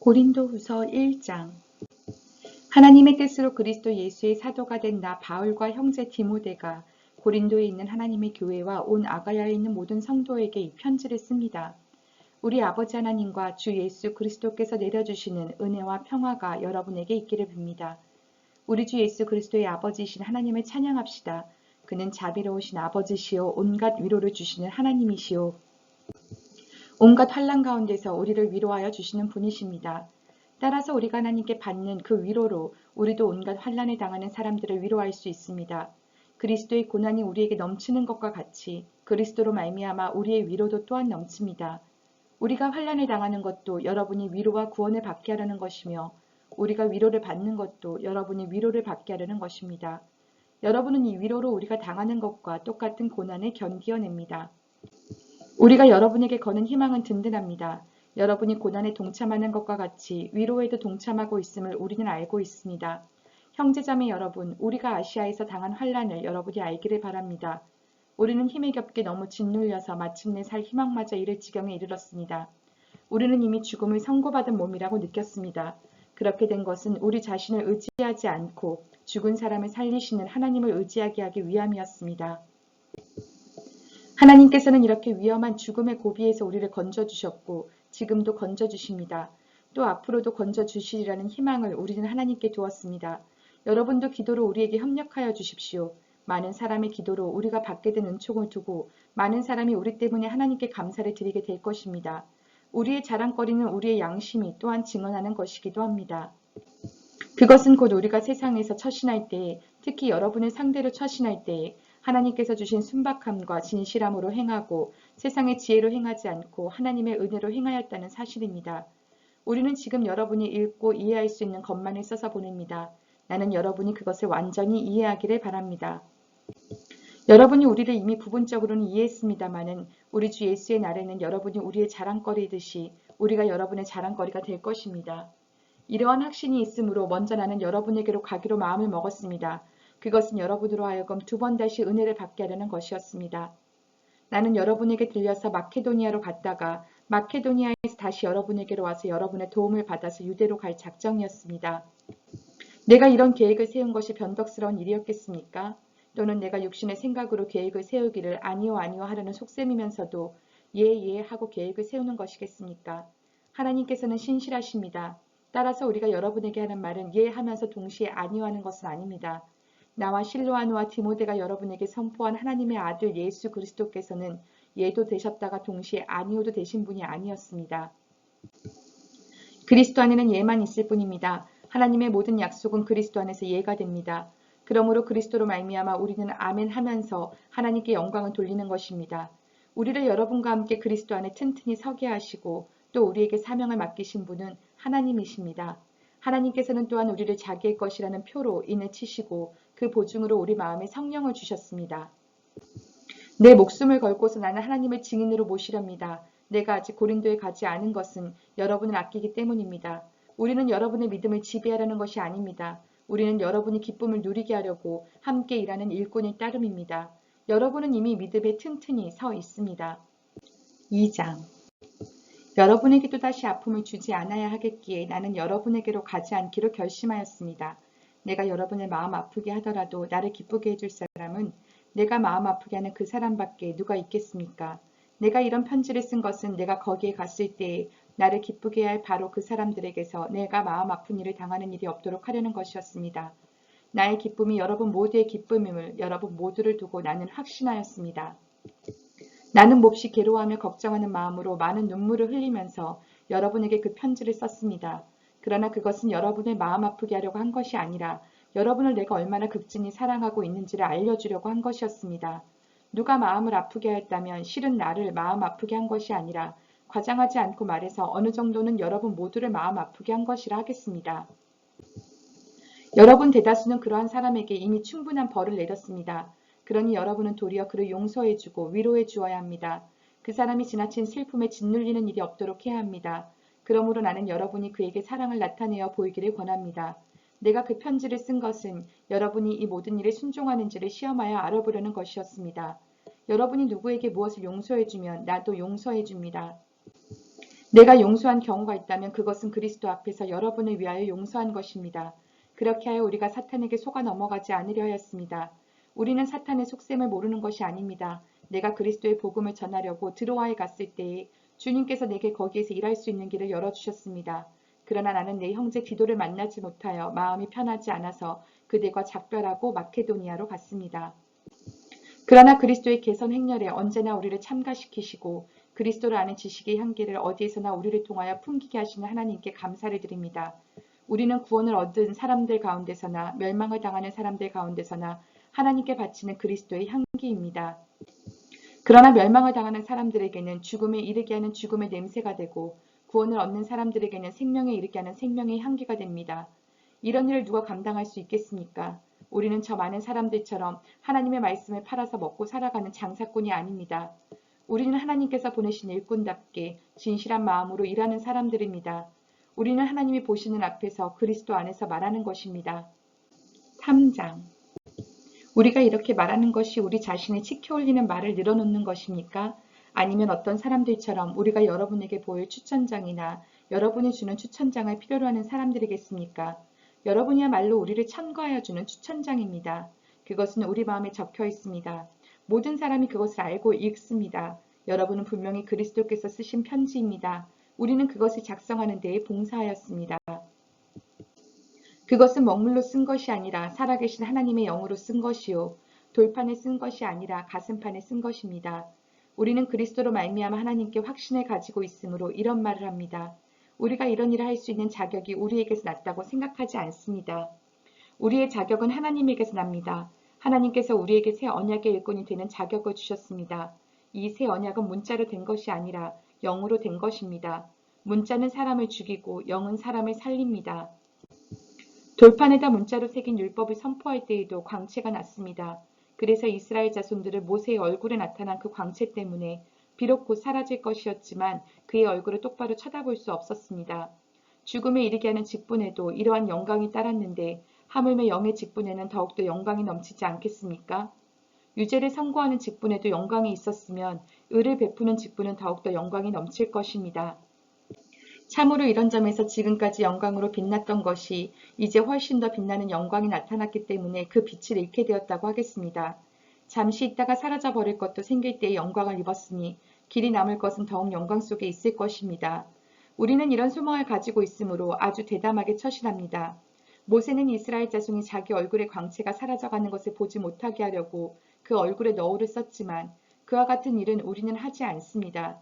고린도후서 1장. 하나님의 뜻으로 그리스도 예수의 사도가 된 나 바울과 형제 디모데가 고린도에 있는 하나님의 교회와 온 아가야에 있는 모든 성도에게 이 편지를 씁니다. 우리 아버지 하나님과 주 예수 그리스도께서 내려주시는 은혜와 평화가 여러분에게 있기를 빕니다. 우리 주 예수 그리스도의 아버지이신 하나님을 찬양합시다. 그는 자비로우신 아버지시요 온갖 위로를 주시는 하나님이시요 온갖 환난 가운데서 우리를 위로하여 주시는 분이십니다. 따라서 우리가 하나님께 받는 그 위로로 우리도 온갖 환난에 당하는 사람들을 위로할 수 있습니다. 그리스도의 고난이 우리에게 넘치는 것과 같이 그리스도로 말미암아 우리의 위로도 또한 넘칩니다. 우리가 환난에 당하는 것도 여러분이 위로와 구원을 받게 하려는 것이며 우리가 위로를 받는 것도 여러분이 위로를 받게 하려는 것입니다. 여러분은 이 위로로 우리가 당하는 것과 똑같은 고난을 견디어냅니다. 우리가 여러분에게 거는 희망은 든든합니다. 여러분이 고난에 동참하는 것과 같이 위로에도 동참하고 있음을 우리는 알고 있습니다. 형제자매 여러분, 우리가 아시아에서 당한 환난을 여러분이 알기를 바랍니다. 우리는 힘에 겹게 너무 짓눌려서 마침내 살 희망마저 잃을 지경에 이르렀습니다. 우리는 이미 죽음을 선고받은 몸이라고 느꼈습니다. 그렇게 된 것은 우리 자신을 의지하지 않고 죽은 사람을 살리시는 하나님을 의지하게 하기 위함이었습니다. 하나님께서는 이렇게 위험한 죽음의 고비에서 우리를 건져주셨고 지금도 건져주십니다. 또 앞으로도 건져주시리라는 희망을 우리는 하나님께 두었습니다. 여러분도 기도로 우리에게 협력하여 주십시오. 많은 사람의 기도로 우리가 받게 된 은총을 두고 많은 사람이 우리 때문에 하나님께 감사를 드리게 될 것입니다. 우리의 자랑거리는 우리의 양심이 또한 증언하는 것이기도 합니다. 그것은 곧 우리가 세상에서 처신할 때에, 특히 여러분을 상대로 처신할 때에 하나님께서 주신 순박함과 진실함으로 행하고 세상의 지혜로 행하지 않고 하나님의 은혜로 행하였다는 사실입니다. 우리는 지금 여러분이 읽고 이해할 수 있는 것만을 써서 보냅니다. 나는 여러분이 그것을 완전히 이해하기를 바랍니다. 여러분이 우리를 이미 부분적으로는 이해했습니다마는 우리 주 예수의 날에는 여러분이 우리의 자랑거리듯이 우리가 여러분의 자랑거리가 될 것입니다. 이러한 확신이 있으므로 먼저 나는 여러분에게로 가기로 마음을 먹었습니다. 그것은 여러분으로 하여금 두 번 다시 은혜를 받게 하려는 것이었습니다. 나는 여러분에게 들려서 마케도니아로 갔다가 마케도니아에서 다시 여러분에게로 와서 여러분의 도움을 받아서 유대로 갈 작정이었습니다. 내가 이런 계획을 세운 것이 변덕스러운 일이었겠습니까? 또는 내가 육신의 생각으로 계획을 세우기를 아니요 아니요 하려는 속셈이면서도 예 하고 계획을 세우는 것이겠습니까? 하나님께서는 신실하십니다. 따라서 우리가 여러분에게 하는 말은 예 하면서 동시에 아니요 하는 것은 아닙니다. 나와 실로아노와 디모데가 여러분에게 선포한 하나님의 아들 예수 그리스도께서는 예도 되셨다가 동시에 아니오도 되신 분이 아니었습니다. 그리스도 안에는 예만 있을 뿐입니다. 하나님의 모든 약속은 그리스도 안에서 예가 됩니다. 그러므로 그리스도로 말미암아 우리는 아멘 하면서 하나님께 영광을 돌리는 것입니다. 우리를 여러분과 함께 그리스도 안에 튼튼히 서게 하시고 또 우리에게 사명을 맡기신 분은 하나님이십니다. 하나님께서는 또한 우리를 자기의 것이라는 표로 인을 치시고 그 보증으로 우리 마음에 성령을 주셨습니다. 내 목숨을 걸고서 나는 하나님을 증인으로 모시렵니다. 내가 아직 고린도에 가지 않은 것은 여러분을 아끼기 때문입니다. 우리는 여러분의 믿음을 지배하려는 것이 아닙니다. 우리는 여러분이 기쁨을 누리게 하려고 함께 일하는 일꾼의 따름입니다. 여러분은 이미 믿음에 튼튼히 서 있습니다. 2장. 여러분에게 또다시 아픔을 주지 않아야 하겠기에 나는 여러분에게로 가지 않기로 결심하였습니다. 내가 여러분을 마음 아프게 하더라도 나를 기쁘게 해줄 사람은 내가 마음 아프게 하는 그 사람밖에 누가 있겠습니까? 내가 이런 편지를 쓴 것은 내가 거기에 갔을 때에 나를 기쁘게 할 바로 그 사람들에게서 내가 마음 아픈 일을 당하는 일이 없도록 하려는 것이었습니다. 나의 기쁨이 여러분 모두의 기쁨임을 여러분 모두를 두고 나는 확신하였습니다. 나는 몹시 괴로워하며 걱정하는 마음으로 많은 눈물을 흘리면서 여러분에게 그 편지를 썼습니다. 그러나 그것은 여러분을 마음 아프게 하려고 한 것이 아니라 여러분을 내가 얼마나 극진히 사랑하고 있는지를 알려주려고 한 것이었습니다. 누가 마음을 아프게 하였다면 실은 나를 마음 아프게 한 것이 아니라 과장하지 않고 말해서 어느 정도는 여러분 모두를 마음 아프게 한 것이라 하겠습니다. 여러분 대다수는 그러한 사람에게 이미 충분한 벌을 내렸습니다. 그러니 여러분은 도리어 그를 용서해주고 위로해 주어야 합니다. 그 사람이 지나친 슬픔에 짓눌리는 일이 없도록 해야 합니다. 그러므로 나는 여러분이 그에게 사랑을 나타내어 보이기를 권합니다. 내가 그 편지를 쓴 것은 여러분이 이 모든 일에 순종하는지를 시험하여 알아보려는 것이었습니다. 여러분이 누구에게 무엇을 용서해주면 나도 용서해줍니다. 내가 용서한 경우가 있다면 그것은 그리스도 앞에서 여러분을 위하여 용서한 것입니다. 그렇게 하여 우리가 사탄에게 속아 넘어가지 않으려 하였습니다. 우리는 사탄의 속셈을 모르는 것이 아닙니다. 내가 그리스도의 복음을 전하려고 드로아에 갔을 때에 주님께서 내게 거기에서 일할 수 있는 길을 열어주셨습니다. 그러나 나는 내 형제 디도를 만나지 못하여 마음이 편하지 않아서 그들과 작별하고 마케도니아로 갔습니다. 그러나 그리스도의 개선 행렬에 언제나 우리를 참가시키시고 그리스도를 아는 지식의 향기를 어디에서나 우리를 통하여 풍기게 하시는 하나님께 감사를 드립니다. 우리는 구원을 얻은 사람들 가운데서나 멸망을 당하는 사람들 가운데서나 하나님께 바치는 그리스도의 향기입니다. 그러나 멸망을 당하는 사람들에게는 죽음에 이르게 하는 죽음의 냄새가 되고 구원을 얻는 사람들에게는 생명에 이르게 하는 생명의 향기가 됩니다. 이런 일을 누가 감당할 수 있겠습니까? 우리는 저 많은 사람들처럼 하나님의 말씀을 팔아서 먹고 살아가는 장사꾼이 아닙니다. 우리는 하나님께서 보내신 일꾼답게 진실한 마음으로 일하는 사람들입니다. 우리는 하나님이 보시는 앞에서 그리스도 안에서 말하는 것입니다. 3장. 우리가 이렇게 말하는 것이 우리 자신이 치켜올리는 말을 늘어놓는 것입니까? 아니면 어떤 사람들처럼 우리가 여러분에게 보일 추천장이나 여러분이 주는 추천장을 필요로 하는 사람들이겠습니까? 여러분이야말로 우리를 참고하여 주는 추천장입니다. 그것은 우리 마음에 적혀 있습니다. 모든 사람이 그것을 알고 읽습니다. 여러분은 분명히 그리스도께서 쓰신 편지입니다. 우리는 그것을 작성하는 데에 봉사하였습니다. 그것은 먹물로 쓴 것이 아니라 살아계신 하나님의 영으로 쓴 것이요 돌판에 쓴 것이 아니라 가슴판에 쓴 것입니다. 우리는 그리스도로 말미암아 하나님께 확신을 가지고 있으므로 이런 말을 합니다. 우리가 이런 일을 할 수 있는 자격이 우리에게서 났다고 생각하지 않습니다. 우리의 자격은 하나님에게서 납니다. 하나님께서 우리에게 새 언약의 일꾼이 되는 자격을 주셨습니다. 이 새 언약은 문자로 된 것이 아니라 영으로 된 것입니다. 문자는 사람을 죽이고 영은 사람을 살립니다. 돌판에다 문자로 새긴 율법을 선포할 때에도 광채가 났습니다. 그래서 이스라엘 자손들을 모세의 얼굴에 나타난 그 광채 때문에 비록 곧 사라질 것이었지만 그의 얼굴을 똑바로 쳐다볼 수 없었습니다. 죽음에 이르게 하는 직분에도 이러한 영광이 따랐는데 하물며 영의 직분에는 더욱더 영광이 넘치지 않겠습니까? 유죄를 선고하는 직분에도 영광이 있었으면 의를 베푸는 직분은 더욱더 영광이 넘칠 것입니다. 참으로 이런 점에서 지금까지 영광으로 빛났던 것이 이제 훨씬 더 빛나는 영광이 나타났기 때문에 그 빛을 잃게 되었다고 하겠습니다. 잠시 있다가 사라져 버릴 것도 생길 때에 영광을 입었으니 길이 남을 것은 더욱 영광 속에 있을 것입니다. 우리는 이런 소망을 가지고 있으므로 아주 대담하게 처신합니다. 모세는 이스라엘 자손이 자기 얼굴의 광채가 사라져가는 것을 보지 못하게 하려고 그 얼굴에 너울을 썼지만 그와 같은 일은 우리는 하지 않습니다.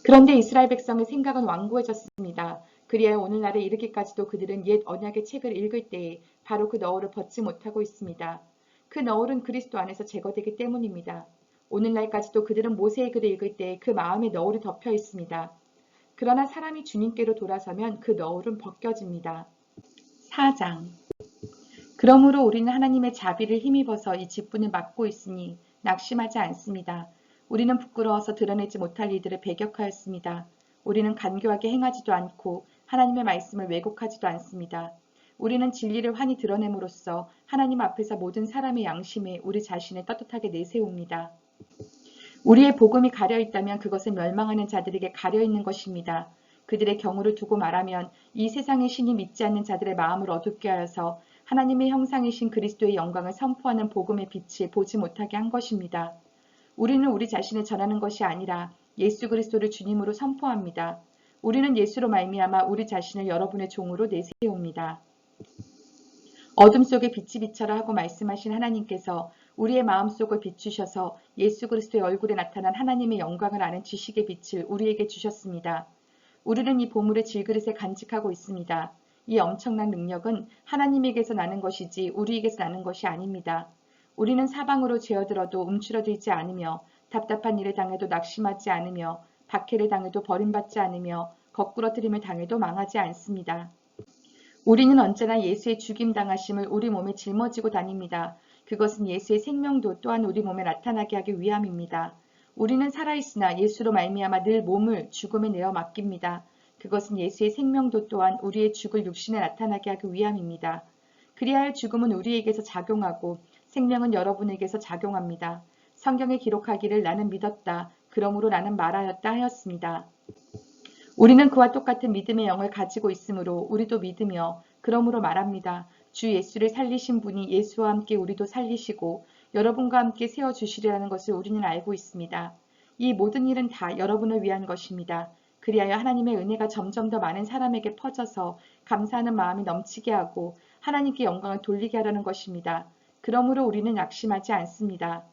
그런데 이스라엘 백성의 생각은 완고해졌습니다. 그리하여 오늘날에 이르기까지도 그들은 옛 언약의 책을 읽을 때에 바로 그 너울을 벗지 못하고 있습니다. 그 너울은 그리스도 안에서 제거되기 때문입니다. 오늘날까지도 그들은 모세의 글을 읽을 때에 그 마음에 너울이 덮여 있습니다. 그러나 사람이 주님께로 돌아서면 그 너울은 벗겨집니다. 4장. 그러므로 우리는 하나님의 자비를 힘입어서 이 직분을 맡고 있으니 낙심하지 않습니다. 우리는 부끄러워서 드러내지 못할 일들을 배격하였습니다. 우리는 간교하게 행하지도 않고 하나님의 말씀을 왜곡하지도 않습니다. 우리는 진리를 환히 드러냄으로써 하나님 앞에서 모든 사람의 양심에 우리 자신을 떳떳하게 내세웁니다. 우리의 복음이 가려 있다면 그것은 멸망하는 자들에게 가려 있는 것입니다. 그들의 경우를 두고 말하면 이 세상의 신이 믿지 않는 자들의 마음을 어둡게 하여서 하나님의 형상이신 그리스도의 영광을 선포하는 복음의 빛을 보지 못하게 한 것입니다. 우리는 우리 자신을 전하는 것이 아니라 예수 그리스도를 주님으로 선포합니다. 우리는 예수로 말미암아 우리 자신을 여러분의 종으로 내세웁니다. 어둠 속에 빛이 비쳐라 하고 말씀하신 하나님께서 우리의 마음속을 비추셔서 예수 그리스도의 얼굴에 나타난 하나님의 영광을 아는 지식의 빛을 우리에게 주셨습니다. 우리는 이 보물을 질그릇에 간직하고 있습니다. 이 엄청난 능력은 하나님에게서 나는 것이지 우리에게서 나는 것이 아닙니다. 우리는 사방으로 죄어들어도 움츠러들지 않으며 답답한 일을 당해도 낙심하지 않으며 박해를 당해도 버림받지 않으며 거꾸러뜨림을 당해도 망하지 않습니다. 우리는 언제나 예수의 죽임당하심을 우리 몸에 짊어지고 다닙니다. 그것은 예수의 생명도 또한 우리 몸에 나타나게 하기 위함입니다. 우리는 살아있으나 예수로 말미암아 늘 몸을 죽음에 내어 맡깁니다. 그것은 예수의 생명도 또한 우리의 죽을 육신에 나타나게 하기 위함입니다. 그리하여 죽음은 우리에게서 작용하고 생명은 여러분에게서 작용합니다. 성경에 기록하기를 나는 믿었다. 그러므로 나는 말하였다 하였습니다. 우리는 그와 똑같은 믿음의 영을 가지고 있으므로 우리도 믿으며 그러므로 말합니다. 주 예수를 살리신 분이 예수와 함께 우리도 살리시고 여러분과 함께 세워주시리라는 것을 우리는 알고 있습니다. 이 모든 일은 다 여러분을 위한 것입니다. 그리하여 하나님의 은혜가 점점 더 많은 사람에게 퍼져서 감사하는 마음이 넘치게 하고 하나님께 영광을 돌리게 하려는 것입니다. 그러므로 우리는 낙심하지 않습니다.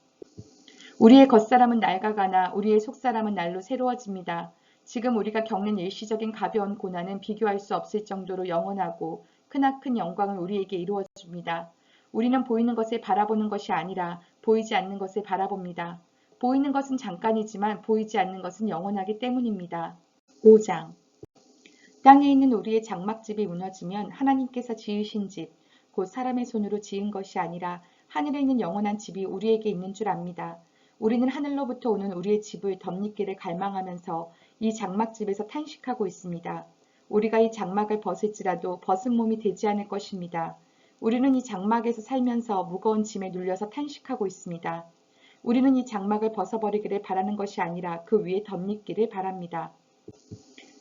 우리의 겉사람은 낡아가나 우리의 속사람은 날로 새로워집니다. 지금 우리가 겪는 일시적인 가벼운 고난은 비교할 수 없을 정도로 영원하고 크나큰 영광을 우리에게 이루어 줍니다. 우리는 보이는 것을 바라보는 것이 아니라 보이지 않는 것을 바라봅니다. 보이는 것은 잠깐이지만 보이지 않는 것은 영원하기 때문입니다. 5장. 땅에 있는 우리의 장막집이 무너지면 하나님께서 지으신 집, 곧 사람의 손으로 지은 것이 아니라 하늘에 있는 영원한 집이 우리에게 있는 줄 압니다. 우리는 하늘로부터 오는 우리의 집을 덧입기를 갈망하면서 이 장막집에서 탄식하고 있습니다. 우리가 이 장막을 벗을지라도 벗은 몸이 되지 않을 것입니다. 우리는 이 장막에서 살면서 무거운 짐에 눌려서 탄식하고 있습니다. 우리는 이 장막을 벗어버리기를 바라는 것이 아니라 그 위에 덧입기를 바랍니다.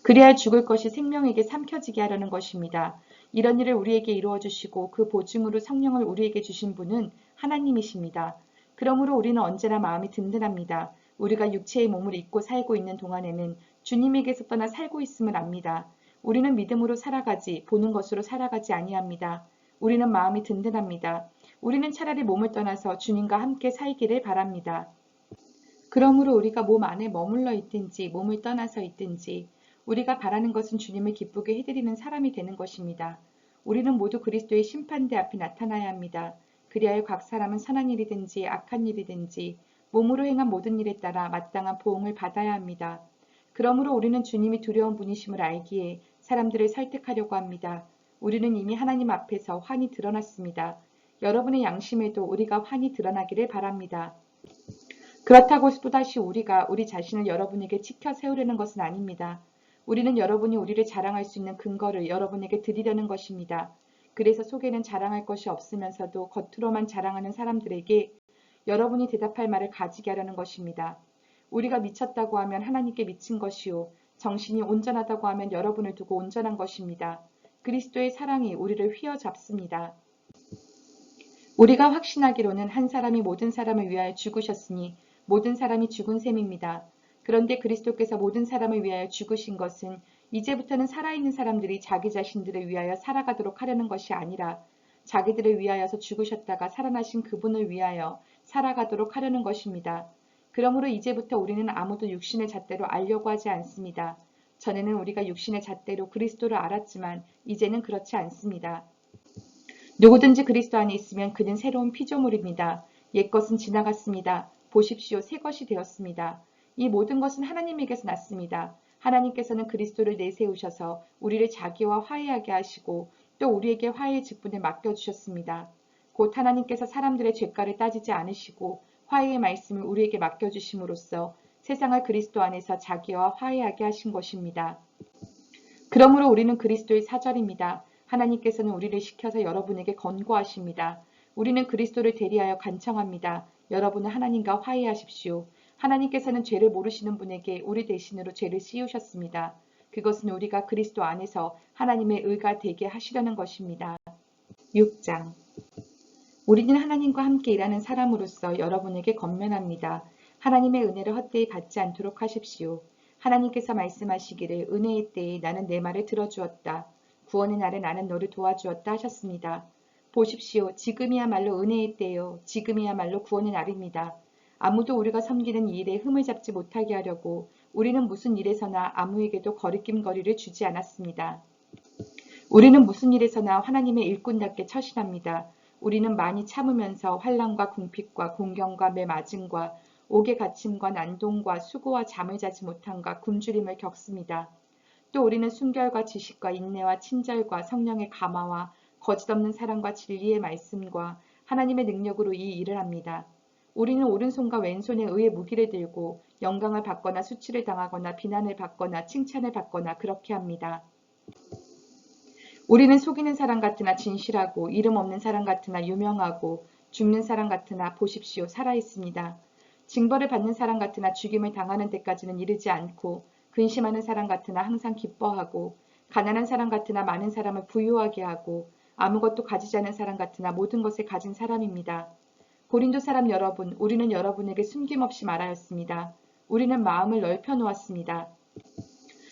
그리하여 죽을 것이 생명에게 삼켜지게 하려는 것입니다. 이런 일을 우리에게 이루어 주시고 그 보증으로 성령을 우리에게 주신 분은 하나님이십니다. 그러므로 우리는 언제나 마음이 든든합니다. 우리가 육체의 몸을 입고 살고 있는 동안에는 주님에게서 떠나 살고 있음을 압니다. 우리는 믿음으로 살아가지 보는 것으로 살아가지 아니합니다. 우리는 마음이 든든합니다. 우리는 차라리 몸을 떠나서 주님과 함께 살기를 바랍니다. 그러므로 우리가 몸 안에 머물러 있든지 몸을 떠나서 있든지 우리가 바라는 것은 주님을 기쁘게 해드리는 사람이 되는 것입니다. 우리는 모두 그리스도의 심판대 앞에 나타나야 합니다. 그리하여 각 사람은 선한 일이든지 악한 일이든지 몸으로 행한 모든 일에 따라 마땅한 보응을 받아야 합니다. 그러므로 우리는 주님이 두려운 분이심을 알기에 사람들을 설득하려고 합니다. 우리는 이미 하나님 앞에서 환히 드러났습니다. 여러분의 양심에도 우리가 환히 드러나기를 바랍니다. 그렇다고 또다시 우리가 우리 자신을 여러분에게 치켜 세우려는 것은 아닙니다. 우리는 여러분이 우리를 자랑할 수 있는 근거를 여러분에게 드리려는 것입니다. 그래서 속에는 자랑할 것이 없으면서도 겉으로만 자랑하는 사람들에게 여러분이 대답할 말을 가지게 하려는 것입니다. 우리가 미쳤다고 하면 하나님께 미친 것이요. 정신이 온전하다고 하면 여러분을 두고 온전한 것입니다. 그리스도의 사랑이 우리를 휘어잡습니다. 우리가 확신하기로는 한 사람이 모든 사람을 위하여 죽으셨으니 모든 사람이 죽은 셈입니다. 그런데 그리스도께서 모든 사람을 위하여 죽으신 것은 이제부터는 살아있는 사람들이 자기 자신들을 위하여 살아가도록 하려는 것이 아니라 자기들을 위하여서 죽으셨다가 살아나신 그분을 위하여 살아가도록 하려는 것입니다. 그러므로 이제부터 우리는 아무도 육신의 잣대로 알려고 하지 않습니다. 전에는 우리가 육신의 잣대로 그리스도를 알았지만 이제는 그렇지 않습니다. 누구든지 그리스도 안에 있으면 그는 새로운 피조물입니다. 옛것은 지나갔습니다. 보십시오. 새 것이 되었습니다. 이 모든 것은 하나님에게서 났습니다. 하나님께서는 그리스도를 내세우셔서 우리를 자기와 화해하게 하시고 또 우리에게 화해의 직분을 맡겨주셨습니다. 곧 하나님께서 사람들의 죄가를 따지지 않으시고 화해의 말씀을 우리에게 맡겨주심으로써 세상을 그리스도 안에서 자기와 화해하게 하신 것입니다. 그러므로 우리는 그리스도의 사절입니다. 하나님께서는 우리를 시켜서 여러분에게 권고하십니다. 우리는 그리스도를 대리하여 간청합니다. 여러분은 하나님과 화해하십시오. 하나님께서는 죄를 모르시는 분에게 우리 대신으로 죄를 씌우셨습니다. 그것은 우리가 그리스도 안에서 하나님의 의가 되게 하시려는 것입니다. 6장. 우리는 하나님과 함께 일하는 사람으로서 여러분에게 권면합니다. 하나님의 은혜를 헛되이 받지 않도록 하십시오. 하나님께서 말씀하시기를 은혜의 때에 나는 내 말을 들어주었다. 구원의 날에 나는 너를 도와주었다 하셨습니다. 보십시오. 지금이야말로 은혜의 때요. 지금이야말로 구원의 날입니다. 아무도 우리가 섬기는 이 일에 흠을 잡지 못하게 하려고 우리는 무슨 일에서나 아무에게도 거리낌거리를 주지 않았습니다. 우리는 무슨 일에서나 하나님의 일꾼답게 처신합니다. 우리는 많이 참으면서 환난과 궁핍과 공경과 매맞음과 옥의 갇힘과 난동과 수고와 잠을 자지 못함과 굶주림을 겪습니다. 또 우리는 순결과 지식과 인내와 친절과 성령의 감화와 거짓없는 사랑과 진리의 말씀과 하나님의 능력으로 이 일을 합니다. 우리는 오른손과 왼손에 의의 무기를 들고 영광을 받거나 수치를 당하거나 비난을 받거나 칭찬을 받거나 그렇게 합니다. 우리는 속이는 사람 같으나 진실하고 이름 없는 사람 같으나 유명하고 죽는 사람 같으나 보십시오 살아있습니다. 징벌을 받는 사람 같으나 죽임을 당하는 데까지는 이르지 않고 근심하는 사람 같으나 항상 기뻐하고 가난한 사람 같으나 많은 사람을 부유하게 하고 아무것도 가지지 않은 사람 같으나 모든 것을 가진 사람입니다. 고린도 사람 여러분, 우리는 여러분에게 숨김없이 말하였습니다. 우리는 마음을 넓혀 놓았습니다.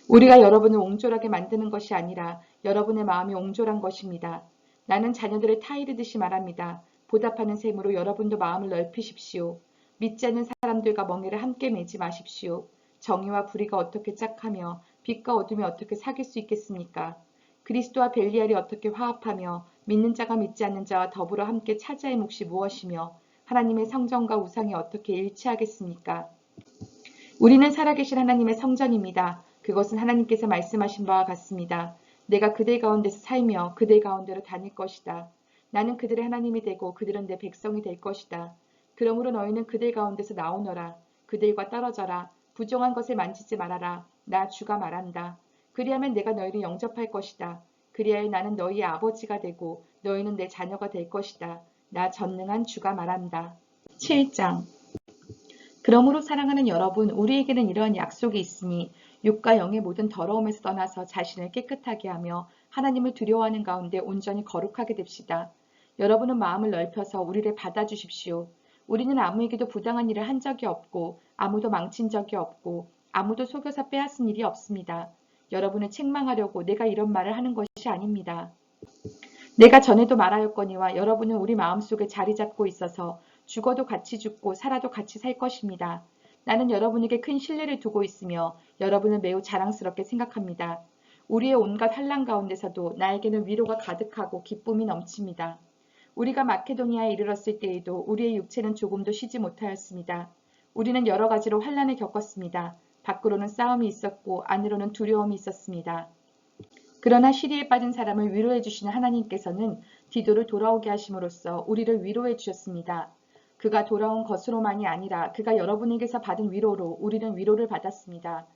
우리가 여러분을 옹졸하게 만드는 것이 아니라 여러분의 마음이 옹졸한 것입니다. 나는 자녀들을 타이르듯이 말합니다. 보답하는 셈으로 여러분도 마음을 넓히십시오. 믿지 않는 사람들과 멍에를 함께 매지 마십시오. 정의와 불의가 어떻게 짝하며 빛과 어둠이 어떻게 사귈 수 있겠습니까? 그리스도와 벨리알이 어떻게 화합하며 믿는 자가 믿지 않는 자와 더불어 함께 차지할 몫이 무엇이며 하나님의 성전과 우상이 어떻게 일치하겠습니까? 우리는 살아계신 하나님의 성전입니다. 그것은 하나님께서 말씀하신 바와 같습니다. 내가 그들 가운데서 살며 그들 가운데로 다닐 것이다. 나는 그들의 하나님이 되고 그들은 내 백성이 될 것이다. 그러므로 너희는 그들 가운데서 나오너라. 그들과 떨어져라. 부정한 것을 만지지 말아라. 나 주가 말한다. 그리하면 내가 너희를 영접할 것이다. 그리하여 나는 너희의 아버지가 되고 너희는 내 자녀가 될 것이다. 나 전능한 주가 말한다. 7장. 그러므로 사랑하는 여러분, 우리에게는 이러한 약속이 있으니 육과 영의 모든 더러움에서 떠나서 자신을 깨끗하게 하며 하나님을 두려워하는 가운데 온전히 거룩하게 됩시다. 여러분은 마음을 넓혀서 우리를 받아주십시오. 우리는 아무에게도 부당한 일을 한 적이 없고 아무도 망친 적이 없고 아무도 속여서 빼앗은 일이 없습니다. 여러분을 책망하려고 내가 이런 말을 하는 것이 아닙니다. 내가 전에도 말하였거니와 여러분은 우리 마음속에 자리 잡고 있어서 죽어도 같이 죽고 살아도 같이 살 것입니다. 나는 여러분에게 큰 신뢰를 두고 있으며 여러분을 매우 자랑스럽게 생각합니다. 우리의 온갖 환난 가운데서도 나에게는 위로가 가득하고 기쁨이 넘칩니다. 우리가 마케도니아에 이르렀을 때에도 우리의 육체는 조금도 쉬지 못하였습니다. 우리는 여러 가지로 환난을 겪었습니다. 밖으로는 싸움이 있었고 안으로는 두려움이 있었습니다. 그러나 시리에 빠진 사람을 위로해 주시는 하나님께서는 디도를 돌아오게 하심으로써 우리를 위로해 주셨습니다. 그가 돌아온 것으로만이 아니라 그가 여러분에게서 받은 위로로 우리는 위로를 받았습니다.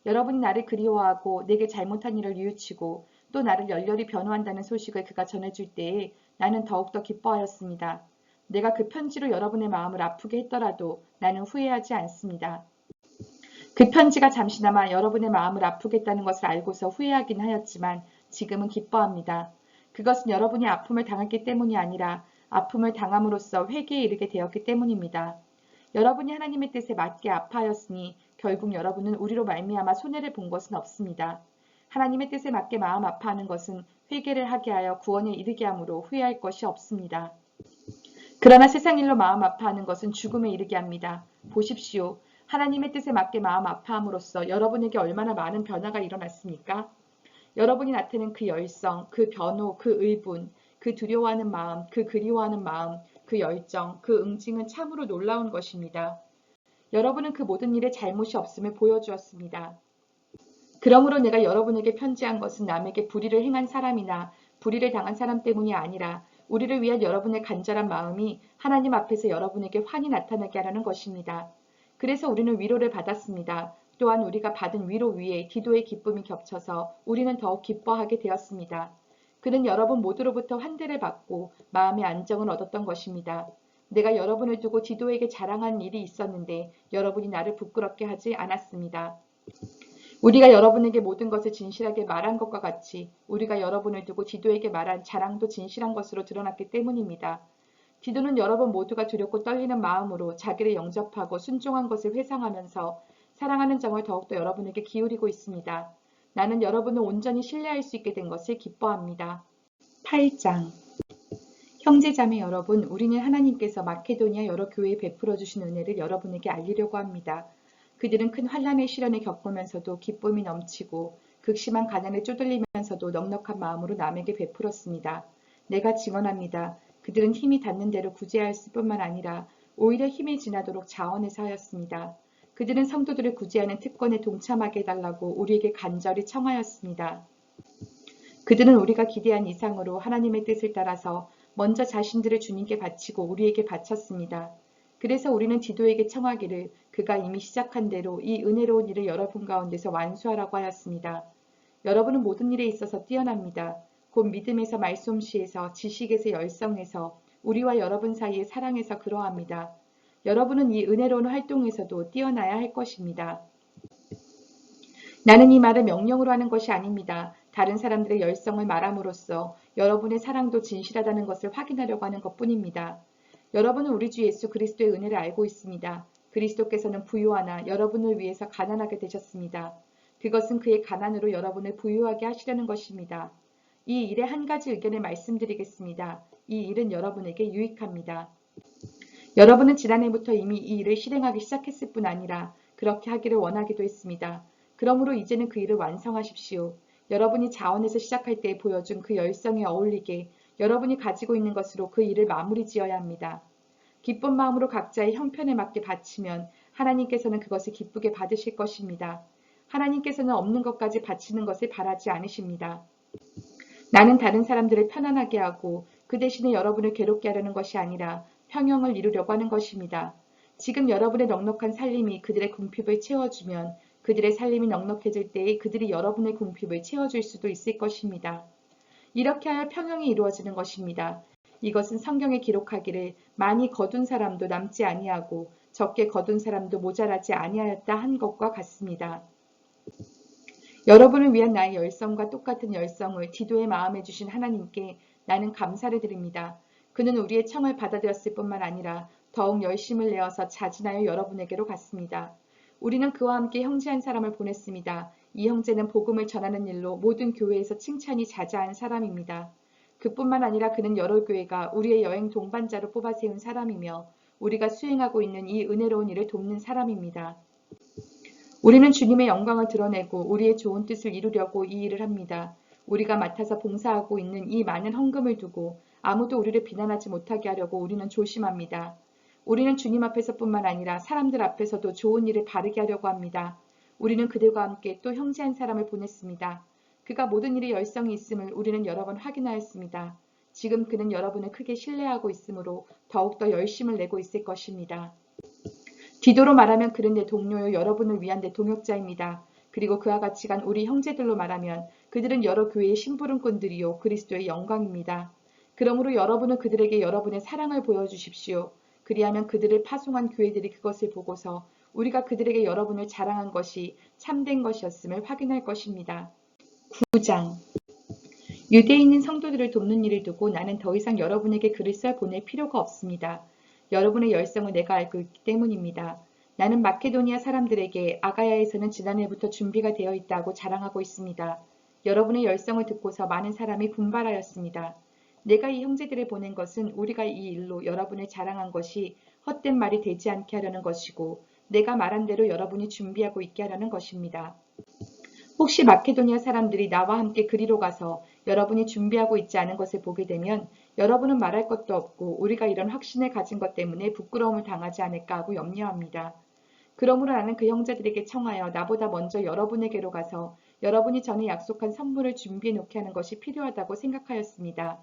여러분이 나를 그리워하고 내게 잘못한 일을 뉘우치고 또 나를 열렬히 변호한다는 소식을 그가 전해줄 때에 나는 더욱더 기뻐하였습니다. 내가 그 편지로 여러분의 마음을 아프게 했더라도 나는 후회하지 않습니다. 그 편지가 잠시나마 여러분의 마음을 아프겠다는 것을 알고서 후회하긴 하였지만 지금은 기뻐합니다. 그것은 여러분이 아픔을 당했기 때문이 아니라 아픔을 당함으로써 회개에 이르게 되었기 때문입니다. 여러분이 하나님의 뜻에 맞게 아파하였으니 결국 여러분은 우리로 말미암아 손해를 본 것은 없습니다. 하나님의 뜻에 맞게 마음 아파하는 것은 회개를 하게 하여 구원에 이르게 함으로 후회할 것이 없습니다. 그러나 세상 일로 마음 아파하는 것은 죽음에 이르게 합니다. 보십시오. 하나님의 뜻에 맞게 마음 아파함으로써 여러분에게 얼마나 많은 변화가 일어났습니까? 여러분이 나타낸 그 열성, 그 변호, 그 의분, 그 두려워하는 마음, 그 그리워하는 마음, 그 열정, 그 응징은 참으로 놀라운 것입니다. 여러분은 그 모든 일에 잘못이 없음을 보여주었습니다. 그러므로 내가 여러분에게 편지한 것은 남에게 불의를 행한 사람이나 불의를 당한 사람 때문이 아니라 우리를 위한 여러분의 간절한 마음이 하나님 앞에서 여러분에게 환히 나타나게 하라는 것입니다. 그래서 우리는 위로를 받았습니다. 또한 우리가 받은 위로 위에 디도의 기쁨이 겹쳐서 우리는 더욱 기뻐하게 되었습니다. 그는 여러분 모두로부터 환대를 받고 마음의 안정을 얻었던 것입니다. 내가 여러분을 두고 디도에게 자랑한 일이 있었는데 여러분이 나를 부끄럽게 하지 않았습니다. 우리가 여러분에게 모든 것을 진실하게 말한 것과 같이 우리가 여러분을 두고 디도에게 말한 자랑도 진실한 것으로 드러났기 때문입니다. 디도는 여러분 모두가 두렵고 떨리는 마음으로 자기를 영접하고 순종한 것을 회상하면서 사랑하는 정을 더욱더 여러분에게 기울이고 있습니다. 나는 여러분을 온전히 신뢰할 수 있게 된 것을 기뻐합니다. 8장. 형제자매 여러분, 우리는 하나님께서 마케도니아 여러 교회에 베풀어 주신 은혜를 여러분에게 알리려고 합니다. 그들은 큰 환난의 시련을 겪으면서도 기쁨이 넘치고 극심한 가난에 쪼들리면서도 넉넉한 마음으로 남에게 베풀었습니다. 내가 증언합니다. 그들은 힘이 닿는 대로 구제하였을 뿐만 아니라 오히려 힘이 지나도록 자원해서 하였습니다. 그들은 성도들을 구제하는 특권에 동참하게 해달라고 우리에게 간절히 청하였습니다. 그들은 우리가 기대한 이상으로 하나님의 뜻을 따라서 먼저 자신들을 주님께 바치고 우리에게 바쳤습니다. 그래서 우리는 디도에게 청하기를 그가 이미 시작한 대로 이 은혜로운 일을 여러분 가운데서 완수하라고 하였습니다. 여러분은 모든 일에 있어서 뛰어납니다. 곧 믿음에서 말솜씨에서 지식에서 열성에서 우리와 여러분 사이의 사랑에서 그러합니다. 여러분은 이 은혜로운 활동에서도 뛰어나야 할 것입니다. 나는 이 말을 명령으로 하는 것이 아닙니다. 다른 사람들의 열성을 말함으로써 여러분의 사랑도 진실하다는 것을 확인하려고 하는 것뿐입니다. 여러분은 우리 주 예수 그리스도의 은혜를 알고 있습니다. 그리스도께서는 부유하나 여러분을 위해서 가난하게 되셨습니다. 그것은 그의 가난으로 여러분을 부유하게 하시려는 것입니다. 이 일의 한 가지 의견을 말씀드리겠습니다. 이 일은 여러분에게 유익합니다. 여러분은 지난해부터 이미 이 일을 실행하기 시작했을 뿐 아니라 그렇게 하기를 원하기도 했습니다. 그러므로 이제는 그 일을 완성하십시오. 여러분이 자원에서 시작할 때 보여준 그 열성에 어울리게 여러분이 가지고 있는 것으로 그 일을 마무리 지어야 합니다. 기쁜 마음으로 각자의 형편에 맞게 바치면 하나님께서는 그것을 기쁘게 받으실 것입니다. 하나님께서는 없는 것까지 바치는 것을 바라지 않으십니다. 나는 다른 사람들을 편안하게 하고 그 대신에 여러분을 괴롭게 하려는 것이 아니라 평형을 이루려고 하는 것입니다. 지금 여러분의 넉넉한 살림이 그들의 궁핍을 채워주면 그들의 살림이 넉넉해질 때에 그들이 여러분의 궁핍을 채워줄 수도 있을 것입니다. 이렇게 하여 평형이 이루어지는 것입니다. 이것은 성경에 기록하기를 많이 거둔 사람도 남지 아니하고 적게 거둔 사람도 모자라지 아니하였다 한 것과 같습니다. 여러분을 위한 나의 열성과 똑같은 열성을 디도의 마음에 주신 하나님께 나는 감사를 드립니다. 그는 우리의 청을 받아들였을 뿐만 아니라 더욱 열심을 내어서 자진하여 여러분에게로 갔습니다. 우리는 그와 함께 형제 한 사람을 보냈습니다. 이 형제는 복음을 전하는 일로 모든 교회에서 칭찬이 자자한 사람입니다. 그뿐만 아니라 그는 여러 교회가 우리의 여행 동반자로 뽑아 세운 사람이며 우리가 수행하고 있는 이 은혜로운 일을 돕는 사람입니다. 우리는 주님의 영광을 드러내고 우리의 좋은 뜻을 이루려고 이 일을 합니다. 우리가 맡아서 봉사하고 있는 이 많은 헌금을 두고 아무도 우리를 비난하지 못하게 하려고 우리는 조심합니다. 우리는 주님 앞에서뿐만 아니라 사람들 앞에서도 좋은 일을 바르게 하려고 합니다. 우리는 그들과 함께 또 형제 한 사람을 보냈습니다. 그가 모든 일에 열성이 있음을 우리는 여러 번 확인하였습니다. 지금 그는 여러분을 크게 신뢰하고 있으므로 더욱더 열심을 내고 있을 것입니다. 디도로 말하면 그는 내 동료요 여러분을 위한 내 동역자입니다. 그리고 그와 같이 간 우리 형제들로 말하면 그들은 여러 교회의 심부름꾼들이요 그리스도의 영광입니다. 그러므로 여러분은 그들에게 여러분의 사랑을 보여주십시오. 그리하면 그들을 파송한 교회들이 그것을 보고서 우리가 그들에게 여러분을 자랑한 것이 참된 것이었음을 확인할 것입니다. 9장 유대인인 성도들을 돕는 일을 두고 나는 더 이상 여러분에게 글을 써 보낼 필요가 없습니다. 여러분의 열성을 내가 알고 있기 때문입니다. 나는 마케도니아 사람들에게 아가야에서는 지난해부터 준비가 되어 있다고 자랑하고 있습니다. 여러분의 열성을 듣고서 많은 사람이 분발하였습니다. 내가 이 형제들을 보낸 것은 우리가 이 일로 여러분을 자랑한 것이 헛된 말이 되지 않게 하려는 것이고 내가 말한 대로 여러분이 준비하고 있게 하려는 것입니다. 혹시 마케도니아 사람들이 나와 함께 그리로 가서 여러분이 준비하고 있지 않은 것을 보게 되면 여러분은 말할 것도 없고 우리가 이런 확신을 가진 것 때문에 부끄러움을 당하지 않을까 하고 염려합니다. 그러므로 나는 그 형제들에게 청하여 나보다 먼저 여러분에게로 가서 여러분이 전에 약속한 선물을 준비해 놓게 하는 것이 필요하다고 생각하였습니다.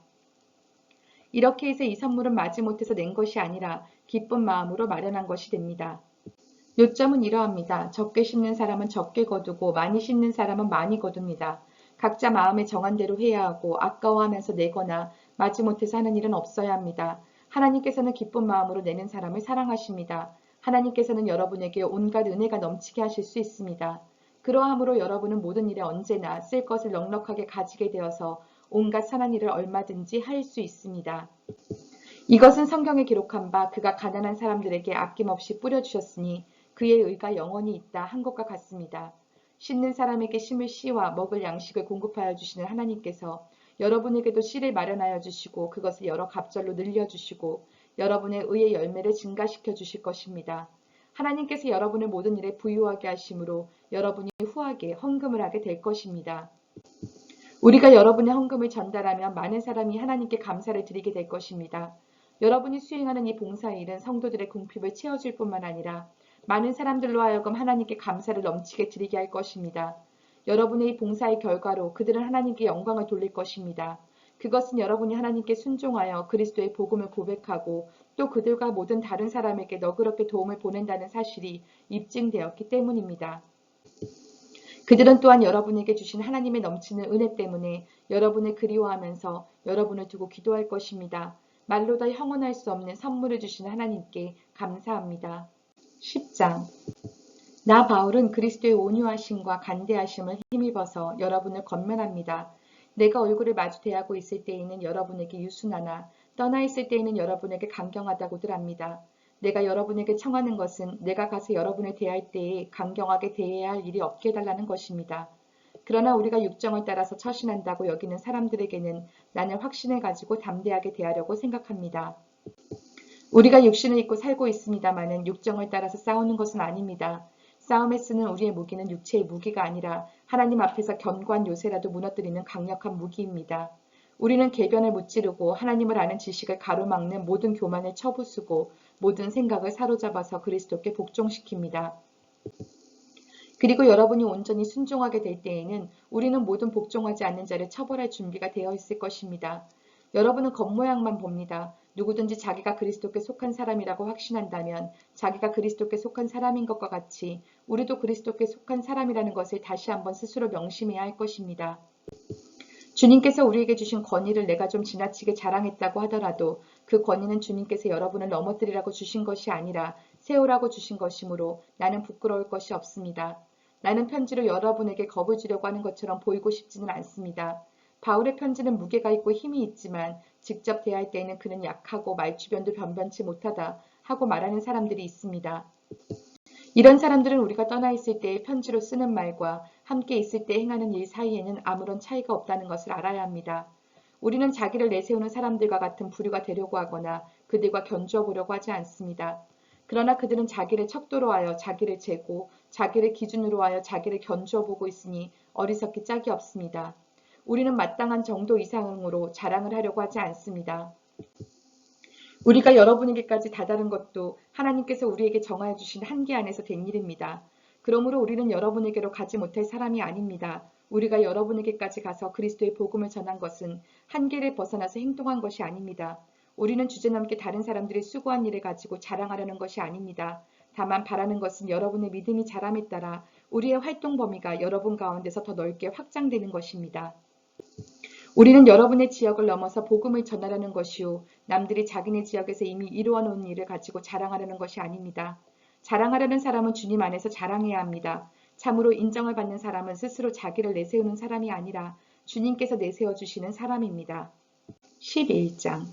이렇게 해서 이 선물은 마지못해서 낸 것이 아니라 기쁜 마음으로 마련한 것이 됩니다. 요점은 이러합니다. 적게 심는 사람은 적게 거두고 많이 심는 사람은 많이 거둡니다. 각자 마음에 정한 대로 해야 하고 아까워하면서 내거나 마지못해서 하는 일은 없어야 합니다. 하나님께서는 기쁜 마음으로 내는 사람을 사랑하십니다. 하나님께서는 여러분에게 온갖 은혜가 넘치게 하실 수 있습니다. 그러함으로 여러분은 모든 일에 언제나 쓸 것을 넉넉하게 가지게 되어서 온갖 선한 일을 얼마든지 할 수 있습니다. 이것은 성경에 기록한 바 그가 가난한 사람들에게 아낌없이 뿌려주셨으니 그의 의가 영원히 있다 한 것과 같습니다. 심는 사람에게 심을 씨와 먹을 양식을 공급하여 주시는 하나님께서 여러분에게도 씨를 마련하여 주시고 그것을 여러 갑절로 늘려주시고 여러분의 의의 열매를 증가시켜 주실 것입니다. 하나님께서 여러분의 모든 일에 부유하게 하심으로 여러분이 후하게 헌금을 하게 될 것입니다. 우리가 여러분의 헌금을 전달하면 많은 사람이 하나님께 감사를 드리게 될 것입니다. 여러분이 수행하는 이 봉사의 일은 성도들의 궁핍을 채워줄 뿐만 아니라 많은 사람들로 하여금 하나님께 감사를 넘치게 드리게 할 것입니다. 여러분의 이 봉사의 결과로 그들은 하나님께 영광을 돌릴 것입니다. 그것은 여러분이 하나님께 순종하여 그리스도의 복음을 고백하고 또 그들과 모든 다른 사람에게 너그럽게 도움을 보낸다는 사실이 입증되었기 때문입니다. 그들은 또한 여러분에게 주신 하나님의 넘치는 은혜 때문에 여러분을 그리워하면서 여러분을 두고 기도할 것입니다. 말로 다 형언할 수 없는 선물을 주신 하나님께 감사합니다. 10장 나 바울은 그리스도의 온유하심과 간대하심을 힘입어서 여러분을 권면합니다. 내가 얼굴을 마주 대하고 있을 때에는 여러분에게 유순하나 떠나 있을 때에는 여러분에게 강경하다고들 합니다. 내가 여러분에게 청하는 것은 내가 가서 여러분을 대할 때에 강경하게 대해야 할 일이 없게 해달라는 것입니다. 그러나 우리가 육정을 따라서 처신한다고 여기는 사람들에게는 나는 확신을 가지고 담대하게 대하려고 생각합니다. 우리가 육신을 입고 살고 있습니다마는 육정을 따라서 싸우는 것은 아닙니다. 싸움에 쓰는 우리의 무기는 육체의 무기가 아니라 하나님 앞에서 견고한 요새라도 무너뜨리는 강력한 무기입니다. 우리는 계변을 무찌르고 하나님을 아는 지식을 가로막는 모든 교만을 쳐부수고 모든 생각을 사로잡아서 그리스도께 복종시킵니다. 그리고 여러분이 온전히 순종하게 될 때에는 우리는 모든 복종하지 않는 자를 처벌할 준비가 되어 있을 것입니다. 여러분은 겉모양만 봅니다. 누구든지 자기가 그리스도께 속한 사람이라고 확신한다면 자기가 그리스도께 속한 사람인 것과 같이 우리도 그리스도께 속한 사람이라는 것을 다시 한번 스스로 명심해야 할 것입니다. 주님께서 우리에게 주신 권위를 내가 좀 지나치게 자랑했다고 하더라도 그 권위는 주님께서 여러분을 넘어뜨리라고 주신 것이 아니라 세우라고 주신 것이므로 나는 부끄러울 것이 없습니다. 나는 편지로 여러분에게 겁을 주려고 하는 것처럼 보이고 싶지는 않습니다. 바울의 편지는 무게가 있고 힘이 있지만 직접 대할 때에는 그는 약하고 말주변도 변변치 못하다 하고 말하는 사람들이 있습니다. 이런 사람들은 우리가 떠나 있을 때의 편지로 쓰는 말과 함께 있을 때 행하는 일 사이에는 아무런 차이가 없다는 것을 알아야 합니다. 우리는 자기를 내세우는 사람들과 같은 부류가 되려고 하거나 그들과 견주어 보려고 하지 않습니다. 그러나 그들은 자기를 척도로 하여 자기를 재고 자기를 기준으로 하여 자기를 견주어 보고 있으니 어리석기 짝이 없습니다. 우리는 마땅한 정도 이상으로 자랑을 하려고 하지 않습니다. 우리가 여러분에게까지 다다른 것도 하나님께서 우리에게 정하여 주신 한계 안에서 된 일입니다. 그러므로 우리는 여러분에게로 가지 못할 사람이 아닙니다. 우리가 여러분에게까지 가서 그리스도의 복음을 전한 것은 한계를 벗어나서 행동한 것이 아닙니다. 우리는 주제넘게 다른 사람들이 수고한 일을 가지고 자랑하려는 것이 아닙니다. 다만 바라는 것은 여러분의 믿음이 자람에 따라 우리의 활동 범위가 여러분 가운데서 더 넓게 확장되는 것입니다. 우리는 여러분의 지역을 넘어서 복음을 전하려는 것이요. 남들이 자기네 지역에서 이미 이루어 놓은 일을 가지고 자랑하려는 것이 아닙니다. 자랑하려는 사람은 주님 안에서 자랑해야 합니다. 참으로 인정을 받는 사람은 스스로 자기를 내세우는 사람이 아니라 주님께서 내세워 주시는 사람입니다. 11장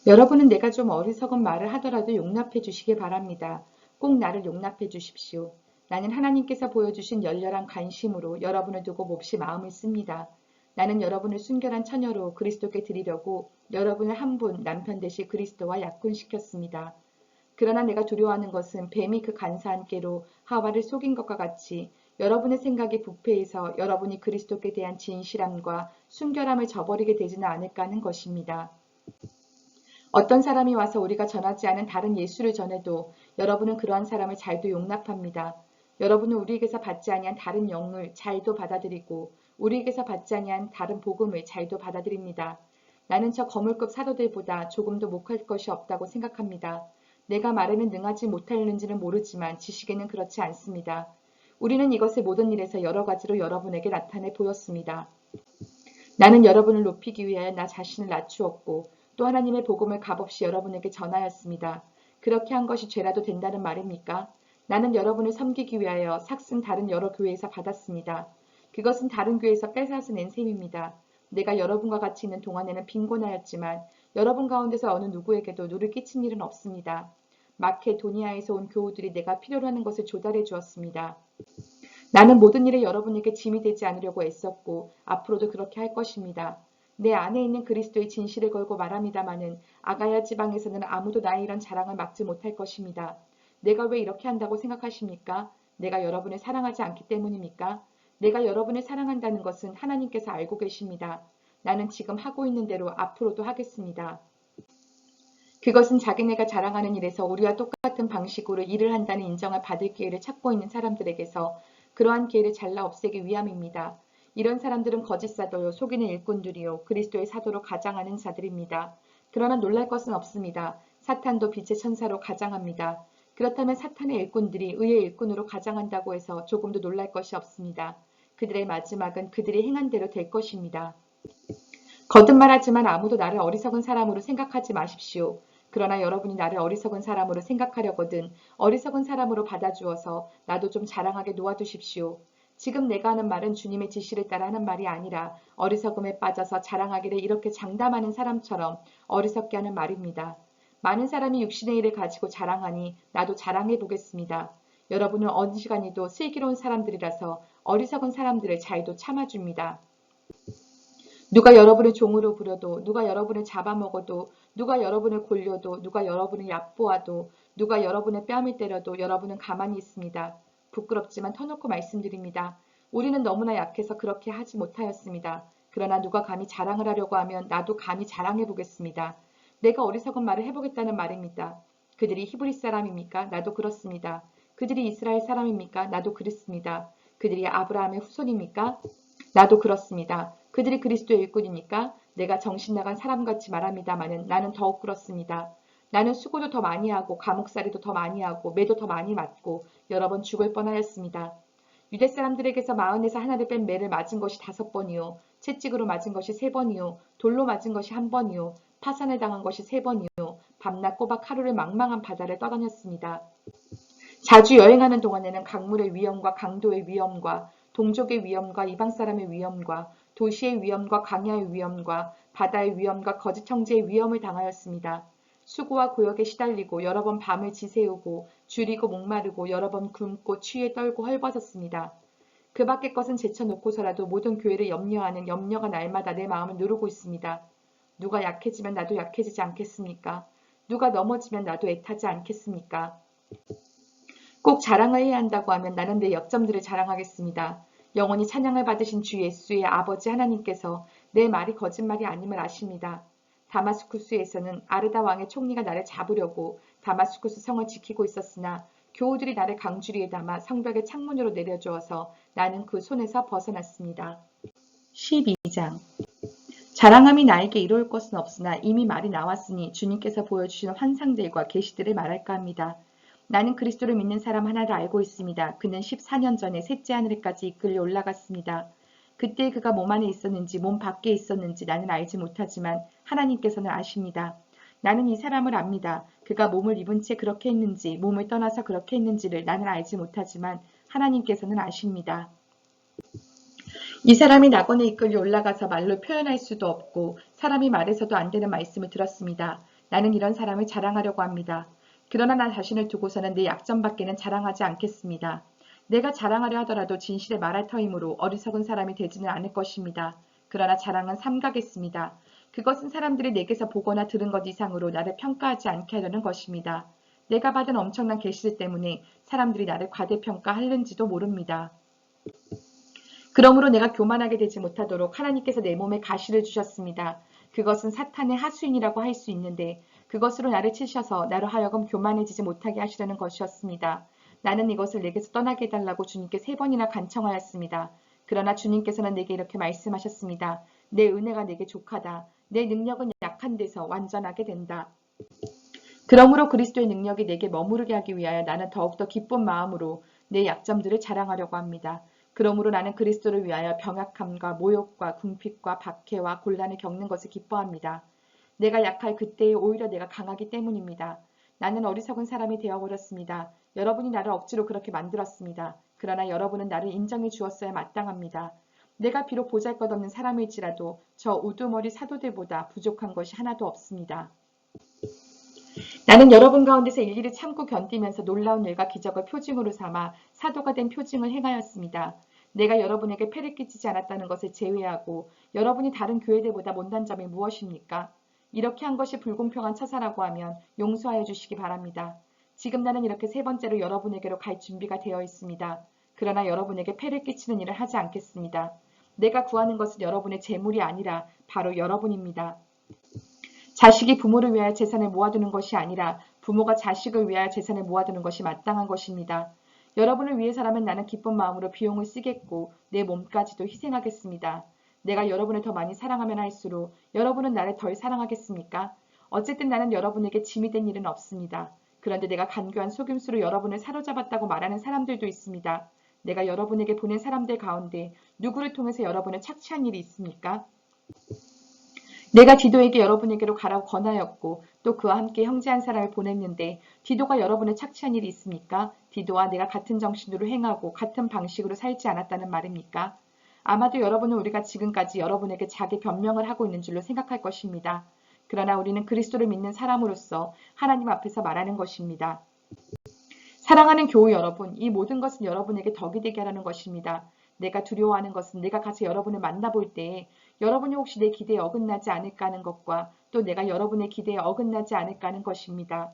여러분은 내가 좀 어리석은 말을 하더라도 용납해 주시기 바랍니다. 꼭 나를 용납해 주십시오. 나는 하나님께서 보여주신 열렬한 관심으로 여러분을 두고 몹시 마음을 씁니다. 나는 여러분을 순결한 처녀로 그리스도께 드리려고 여러분을 한 분 남편 되시 그리스도와 약혼시켰습니다. 그러나 내가 두려워하는 것은 뱀이 그 간사한 깨로 하와를 속인 것과 같이 여러분의 생각이 부패해서 여러분이 그리스도께 대한 진실함과 순결함을 저버리게 되지는 않을까 하는 것입니다. 어떤 사람이 와서 우리가 전하지 않은 다른 예수를 전해도 여러분은 그러한 사람을 잘도 용납합니다. 여러분은 우리에게서 받지 아니한 다른 영을 잘도 받아들이고 우리에게서 받지 아니한 다른 복음을 잘도 받아들입니다. 나는 저 거물급 사도들보다 조금도 목할 것이 없다고 생각합니다. 내가 말에는 능하지 못하는지는 모르지만 지식에는 그렇지 않습니다. 우리는 이것을 모든 일에서 여러 가지로 여러분에게 나타내 보였습니다. 나는 여러분을 높이기 위하여 나 자신을 낮추었고 또 하나님의 복음을 값없이 여러분에게 전하였습니다. 그렇게 한 것이 죄라도 된다는 말입니까? 나는 여러분을 섬기기 위하여 삭슨 다른 여러 교회에서 받았습니다. 그것은 다른 교회에서 뺏어서 낸 셈입니다. 내가 여러분과 같이 있는 동안에는 빈곤하였지만 여러분 가운데서 어느 누구에게도 누를 끼친 일은 없습니다. 마케도니아에서 온 교우들이 내가 필요로 하는 것을 조달해 주었습니다. 나는 모든 일에 여러분에게 짐이 되지 않으려고 애썼고 앞으로도 그렇게 할 것입니다. 내 안에 있는 그리스도의 진실을 걸고 말합니다마는 아가야 지방에서는 아무도 나의 이런 자랑을 막지 못할 것입니다. 내가 왜 이렇게 한다고 생각하십니까? 내가 여러분을 사랑하지 않기 때문입니까? 내가 여러분을 사랑한다는 것은 하나님께서 알고 계십니다. 나는 지금 하고 있는 대로 앞으로도 하겠습니다. 그것은 자기네가 자랑하는 일에서 우리와 똑같은 방식으로 일을 한다는 인정을 받을 기회를 찾고 있는 사람들에게서 그러한 기회를 잘라 없애기 위함입니다. 이런 사람들은 거짓 사도요, 속이는 일꾼들이요, 그리스도의 사도로 가장하는 자들입니다. 그러나 놀랄 것은 없습니다. 사탄도 빛의 천사로 가장합니다. 그렇다면 사탄의 일꾼들이 의의 일꾼으로 가장한다고 해서 조금도 놀랄 것이 없습니다. 그들의 마지막은 그들이 행한 대로 될 것입니다. 거듭말하지만 아무도 나를 어리석은 사람으로 생각하지 마십시오. 그러나 여러분이 나를 어리석은 사람으로 생각하려거든 어리석은 사람으로 받아주어서 나도 좀 자랑하게 놓아두십시오. 지금 내가 하는 말은 주님의 지시를 따라 하는 말이 아니라 어리석음에 빠져서 자랑하기를 이렇게 장담하는 사람처럼 어리석게 하는 말입니다. 많은 사람이 육신의 일을 가지고 자랑하니 나도 자랑해 보겠습니다. 여러분은 어느 시간이도 슬기로운 사람들이라서 어리석은 사람들의 자유도 참아줍니다. 누가 여러분을 종으로 부려도, 누가 여러분을 잡아먹어도, 누가 여러분을 골려도, 누가 여러분을 얕보아도, 누가 여러분의 뺨을 때려도 여러분은 가만히 있습니다. 부끄럽지만 터놓고 말씀드립니다. 우리는 너무나 약해서 그렇게 하지 못하였습니다. 그러나 누가 감히 자랑을 하려고 하면 나도 감히 자랑해 보겠습니다. 내가 어리석은 말을 해보겠다는 말입니다. 그들이 히브리 사람입니까? 나도 그렇습니다. 그들이 이스라엘 사람입니까? 나도 그렇습니다. 그들이 아브라함의 후손입니까? 나도 그렇습니다. 그들이 그리스도의 일꾼이니까 내가 정신 나간 사람같이 말합니다마는 나는 더욱 그렇습니다. 나는 수고도 더 많이 하고 감옥살이도 더 많이 하고 매도 더 많이 맞고 여러 번 죽을 뻔하였습니다. 유대 사람들에게서 마흔에서 하나를 뺀 매를 맞은 것이 5번이요. 채찍으로 맞은 것이 3번이요. 돌로 맞은 것이 1번이요. 파산을 당한 것이 3번이요. 밤낮 꼬박 하루를 망망한 바다를 떠다녔습니다. 자주 여행하는 동안에는 강물의 위험과 강도의 위험과 동족의 위험과 이방 사람의 위험과 도시의 위험과 광야의 위험과 바다의 위험과 거짓 형제의 위험을 당하였습니다. 수고와 고역에 시달리고 여러 번 밤을 지새우고 줄이고 목마르고 여러 번 굶고 취에 떨고 헐벗었습니다. 그 밖의 것은 제쳐놓고서라도 모든 교회를 염려하는 염려가 날마다 내 마음을 누르고 있습니다. 누가 약해지면 나도 약해지지 않겠습니까? 누가 넘어지면 나도 애타지 않겠습니까? 꼭 자랑을 해야 한다고 하면 나는 내 약점들을 자랑하겠습니다. 영원히 찬양을 받으신 주 예수의 아버지 하나님께서 내 말이 거짓말이 아님을 아십니다. 다마스쿠스에서는 아르다 왕의 총리가 나를 잡으려고 다마스쿠스 성을 지키고 있었으나 교우들이 나를 강주리에 담아 성벽의 창문으로 내려주어서 나는 그 손에서 벗어났습니다. 12장 자랑함이 나에게 이로울 것은 없으나 이미 말이 나왔으니 주님께서 보여주신 환상들과 계시들을 말할까 합니다. 나는 그리스도를 믿는 사람 하나를 알고 있습니다. 그는 14년 전에 셋째 하늘에까지 이끌려 올라갔습니다. 그때 그가 몸 안에 있었는지 몸 밖에 있었는지 나는 알지 못하지만 하나님께서는 아십니다. 나는 이 사람을 압니다. 그가 몸을 입은 채 그렇게 했는지 몸을 떠나서 그렇게 했는지를 나는 알지 못하지만 하나님께서는 아십니다. 이 사람이 낙원에 이끌려 올라가서 말로 표현할 수도 없고 사람이 말해서도 안 되는 말씀을 들었습니다. 나는 이런 사람을 자랑하려고 합니다. 그러나 나 자신을 두고서는 내 약점밖에는 자랑하지 않겠습니다. 내가 자랑하려 하더라도 진실에 말할 터이므로 어리석은 사람이 되지는 않을 것입니다. 그러나 자랑은 삼가겠습니다. 그것은 사람들이 내게서 보거나 들은 것 이상으로 나를 평가하지 않게 하려는 것입니다. 내가 받은 엄청난 계시들 때문에 사람들이 나를 과대평가하는지도 모릅니다. 그러므로 내가 교만하게 되지 못하도록 하나님께서 내 몸에 가시를 주셨습니다. 그것은 사탄의 하수인이라고 할 수 있는데 그것으로 나를 치셔서 나로 하여금 교만해지지 못하게 하시려는 것이었습니다. 나는 이것을 내게서 떠나게 해달라고 주님께 3번이나 간청하였습니다. 그러나 주님께서는 내게 이렇게 말씀하셨습니다. 내 은혜가 내게 족하다. 내 능력은 약한 데서 완전하게 된다. 그러므로 그리스도의 능력이 내게 머무르게 하기 위하여 나는 더욱더 기쁜 마음으로 내 약점들을 자랑하려고 합니다. 그러므로 나는 그리스도를 위하여 병약함과 모욕과 궁핍과 박해와 곤란을 겪는 것을 기뻐합니다. 내가 약할 그때에 오히려 내가 강하기 때문입니다. 나는 어리석은 사람이 되어버렸습니다. 여러분이 나를 억지로 그렇게 만들었습니다. 그러나 여러분은 나를 인정해 주었어야 마땅합니다. 내가 비록 보잘것없는 사람일지라도 저 우두머리 사도들보다 부족한 것이 하나도 없습니다. 나는 여러분 가운데서 일일이 참고 견디면서 놀라운 일과 기적을 표징으로 삼아 사도가 된 표징을 행하였습니다. 내가 여러분에게 폐를 끼치지 않았다는 것을 제외하고 여러분이 다른 교회들보다 못난 점이 무엇입니까? 이렇게 한 것이 불공평한 처사라고 하면 용서하여 주시기 바랍니다. 지금 나는 이렇게 3번째로 여러분에게로 갈 준비가 되어 있습니다. 그러나 여러분에게 폐를 끼치는 일을 하지 않겠습니다. 내가 구하는 것은 여러분의 재물이 아니라 바로 여러분입니다. 자식이 부모를 위하여 재산을 모아두는 것이 아니라 부모가 자식을 위하여 재산을 모아두는 것이 마땅한 것입니다. 여러분을 위해서라면 나는 기쁜 마음으로 비용을 쓰겠고 내 몸까지도 희생하겠습니다. 내가 여러분을 더 많이 사랑하면 할수록 여러분은 나를 덜 사랑하겠습니까? 어쨌든 나는 여러분에게 짐이 된 일은 없습니다. 그런데 내가 간교한 속임수로 여러분을 사로잡았다고 말하는 사람들도 있습니다. 내가 여러분에게 보낸 사람들 가운데 누구를 통해서 여러분을 착취한 일이 있습니까? 내가 디도에게 여러분에게로 가라고 권하였고 또 그와 함께 형제 한 사람을 보냈는데 디도가 여러분을 착취한 일이 있습니까? 디도와 내가 같은 정신으로 행하고 같은 방식으로 살지 않았다는 말입니까? 아마도 여러분은 우리가 지금까지 여러분에게 자기 변명을 하고 있는 줄로 생각할 것입니다. 그러나 우리는 그리스도를 믿는 사람으로서 하나님 앞에서 말하는 것입니다. 사랑하는 교우 여러분, 이 모든 것은 여러분에게 덕이 되게 하라는 것입니다. 내가 두려워하는 것은 내가 가서 여러분을 만나볼 때에 여러분이 혹시 내 기대에 어긋나지 않을까 하는 것과 또 내가 여러분의 기대에 어긋나지 않을까 하는 것입니다.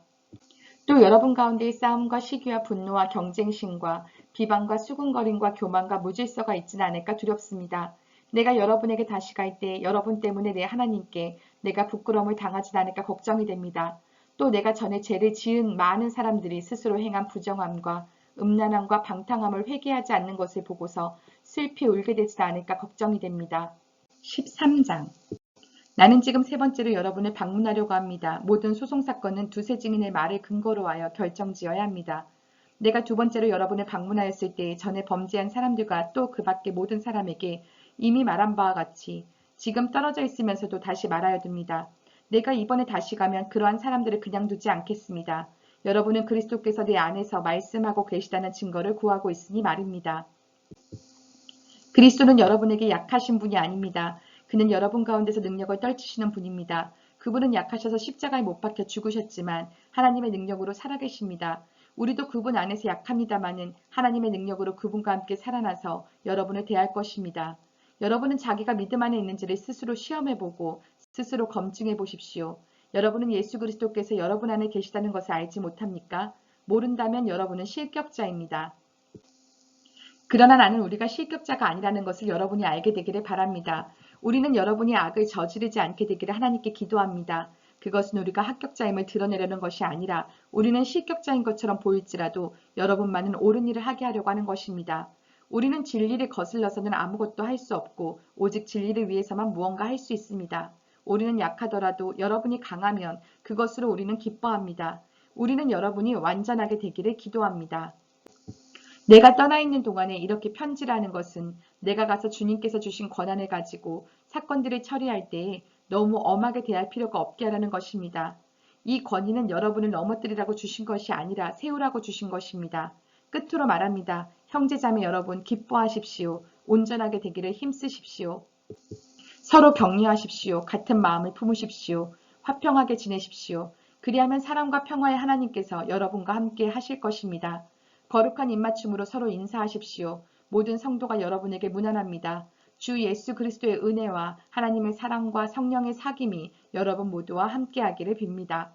또 여러분 가운데의 싸움과 시기와 분노와 경쟁심과 비방과 수군거림과 교만과 무질서가 있지는 않을까 두렵습니다. 내가 여러분에게 다시 갈 때 여러분 때문에 내 하나님께 내가 부끄러움을 당하지 않을까 걱정이 됩니다. 또 내가 전에 죄를 지은 많은 사람들이 스스로 행한 부정함과 음란함과 방탕함을 회개하지 않는 것을 보고서 슬피 울게 되지 않을까 걱정이 됩니다. 13장 나는 지금 세 번째로 여러분을 방문하려고 합니다. 모든 소송사건은 두세 증인의 말을 근거로 하여 결정지어야 합니다. 내가 두 번째로 여러분을 방문하였을 때 전에 범죄한 사람들과 또 그 밖의 모든 사람에게 이미 말한 바와 같이 지금 떨어져 있으면서도 다시 말하여 둡니다. 내가 이번에 다시 가면 그러한 사람들을 그냥 두지 않겠습니다. 여러분은 그리스도께서 내 안에서 말씀하고 계시다는 증거를 구하고 있으니 말입니다. 그리스도는 여러분에게 약하신 분이 아닙니다. 그는 여러분 가운데서 능력을 떨치시는 분입니다. 그분은 약하셔서 십자가에 못 박혀 죽으셨지만 하나님의 능력으로 살아계십니다. 우리도 그분 안에서 약합니다마는 하나님의 능력으로 그분과 함께 살아나서 여러분을 대할 것입니다. 여러분은 자기가 믿음 안에 있는지를 스스로 시험해보고 스스로 검증해 보십시오. 여러분은 예수 그리스도께서 여러분 안에 계시다는 것을 알지 못합니까? 모른다면 여러분은 실격자입니다. 그러나 나는 우리가 실격자가 아니라는 것을 여러분이 알게 되기를 바랍니다. 우리는 여러분이 악을 저지르지 않게 되기를 하나님께 기도합니다. 그것은 우리가 합격자임을 드러내려는 것이 아니라 우리는 실격자인 것처럼 보일지라도 여러분만은 옳은 일을 하게 하려고 하는 것입니다. 우리는 진리를 거슬러서는 아무것도 할 수 없고 오직 진리를 위해서만 무언가 할 수 있습니다. 우리는 약하더라도 여러분이 강하면 그것으로 우리는 기뻐합니다. 우리는 여러분이 완전하게 되기를 기도합니다. 내가 떠나 있는 동안에 이렇게 편지를 하는 것은 내가 가서 주님께서 주신 권한을 가지고 사건들을 처리할 때에 너무 엄하게 대할 필요가 없게 하라는 것입니다. 이 권위는 여러분을 넘어뜨리라고 주신 것이 아니라 세우라고 주신 것입니다. 끝으로 말합니다. 형제자매 여러분 기뻐하십시오. 온전하게 되기를 힘쓰십시오. 서로 격려하십시오. 같은 마음을 품으십시오. 화평하게 지내십시오. 그리하면 사랑과 평화의 하나님께서 여러분과 함께 하실 것입니다. 거룩한 입맞춤으로 서로 인사하십시오. 모든 성도가 여러분에게 문안합니다. 주 예수 그리스도의 은혜와 하나님의 사랑과 성령의 사귐이 여러분 모두와 함께하기를 빕니다.